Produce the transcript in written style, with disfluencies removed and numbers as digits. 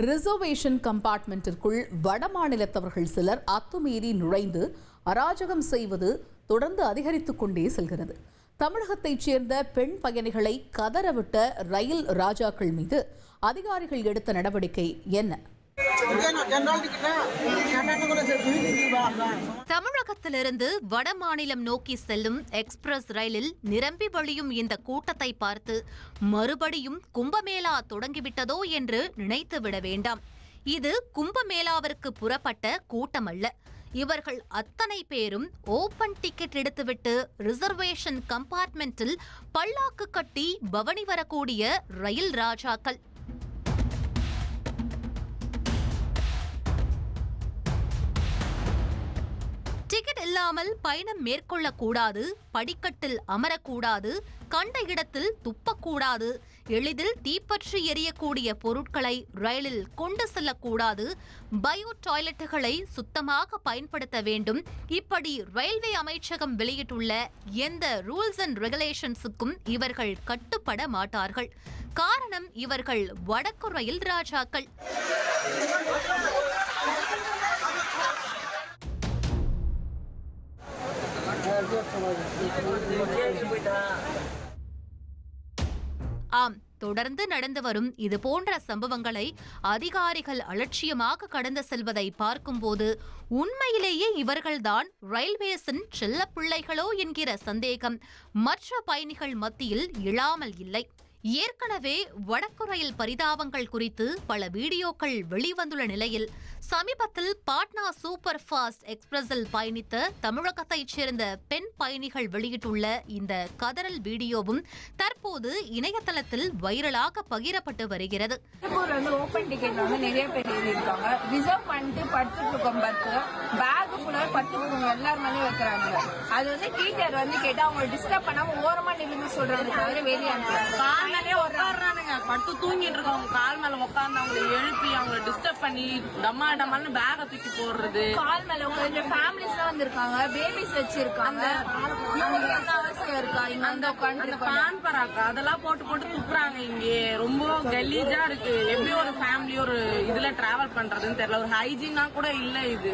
Reservation கம்பார்ட்மெண்டிற்குள் வடமாநிலத்தவர்கள் சிலர் அத்துமீறி நுழைந்து அராஜகம் செய்வது தொடர்ந்து அதிகரித்துக் கொண்டே செல்கிறது. தமிழகத்தைச் சேர்ந்த பெண் பயணிகளை கதறவிட்ட ரயில் ராஜாக்கள் மீது அதிகாரிகள் எடுத்த நடவடிக்கை என்ன? தமிழகத்திலிருந்து வடமாநிலம் நோக்கி செல்லும் எக்ஸ்பிரஸ் ரயிலில் நிரம்பி வழியும் இந்த கூட்டத்தை பார்த்து மறுபடியும் கும்பமேளா தொடங்கிவிட்டதோ என்று நினைத்துவிட வேண்டாம். இது கும்பமேளாவிற்கு புறப்பட்ட கூட்டமல்ல. இவர்கள் அத்தனை பேரும் ஓபன் டிக்கெட் எடுத்துவிட்டு ரிசர்வேஷன் கம்பார்ட்மெண்டில் பல்லாக்கு கட்டி பவனி வரக்கூடிய ரயில் ராஜாக்கள். டிக்கெட் இல்லாமல் பயணம் மேற்கொள்ளக்கூடாது, படிக்கட்டில் அமரக்கூடாது, கண்ட இடத்தில் துப்பக்கூடாது, எளிதில் தீப்பற்றி எரியக்கூடிய பொருட்களை ரயிலில் கொண்டு செல்லக்கூடாது, பயோ டாய்லெட்டுகளை சுத்தமாக பயன்படுத்த வேண்டும். இப்படி ரயில்வே அமைச்சகம் வெளியிட்டுள்ள எந்த ரூல்ஸ் அண்ட் ரெகுலேஷன்ஸுக்கும் இவர்கள் கட்டுப்பட மாட்டார்கள். காரணம், இவர்கள் வடக்கு ரயில் ராஜாக்கள். ஆம், தொடர்ந்து நடந்து வரும் இதுபோன்ற சம்பவங்களை அதிகாரிகள் அலட்சியமாக கடந்து செல்வதை பார்க்கும்போது உண்மையிலேயே இவர்கள்தான் ரயில்வேஸின் செல்ல பிள்ளைகளோ என்கிற சந்தேகம் மற்ற பயணிகள் மத்தியில் இழாமல் இல்லை. ஏற்கனவே வடக்கு ரயில் பரிதாபங்கள் குறித்து பல வீடியோக்கள் வெளிவந்துள்ள நிலையில் சமீபத்தில் பாட்னா சூப்பர் ஃபாஸ்ட் எக்ஸ்பிரஸில் பயணித்த தமிழகத்தைச் சேர்ந்த பெண் பயணிகள் வெளியிட்டுள்ள இந்த கதறல் வீடியோவும் தற்போது இணையதளத்தில் வைரலாக பகிரப்பட்டு வருகிறது. ஓபன் டிக்கெட் நிறைய பேர் இருக்காங்க. ரிசர்வ் பண்ணிட்டு படுத்துட்டு இருக்கோம். பேக் ஃபுல்லா படுத்துட்டு எல்லாரும் மேலே வைக்கிறாங்க. அது டீச்சர் கேட்டா அவங்க டிஸ்டர்ப் பண்ணாம ஓரமா நின்று சொல்றாங்க. தவிர வெளியே உட்காடுறானுங்க, பட்டு தூங்கிட்டு இருக்கவங்க கால் மேல உட்கார்ந்து அவங்களை எழுப்பி அவங்களை டிஸ்டர்ப் பண்ணி டம்மா டம்மான்னு பேக தூக்கி போடுறது. கால் மேல உட்காந்து ஃபேமிலிஸ் எல்லாம் வந்திருக்காங்க, பேபிஸ் வச்சிருக்காங்க. அந்த பான் பராக்கா அதெல்லாம் போட்டு போட்டு துப்புறாங்க. இங்கே ரொம்ப கலீஜா இருக்கு. எப்படி ஒரு ஃபேமிலி ஒரு இதுல டிராவல் பண்றதுன்னு தெரியல. ஒரு ஹைஜீனா கூட இல்ல. இது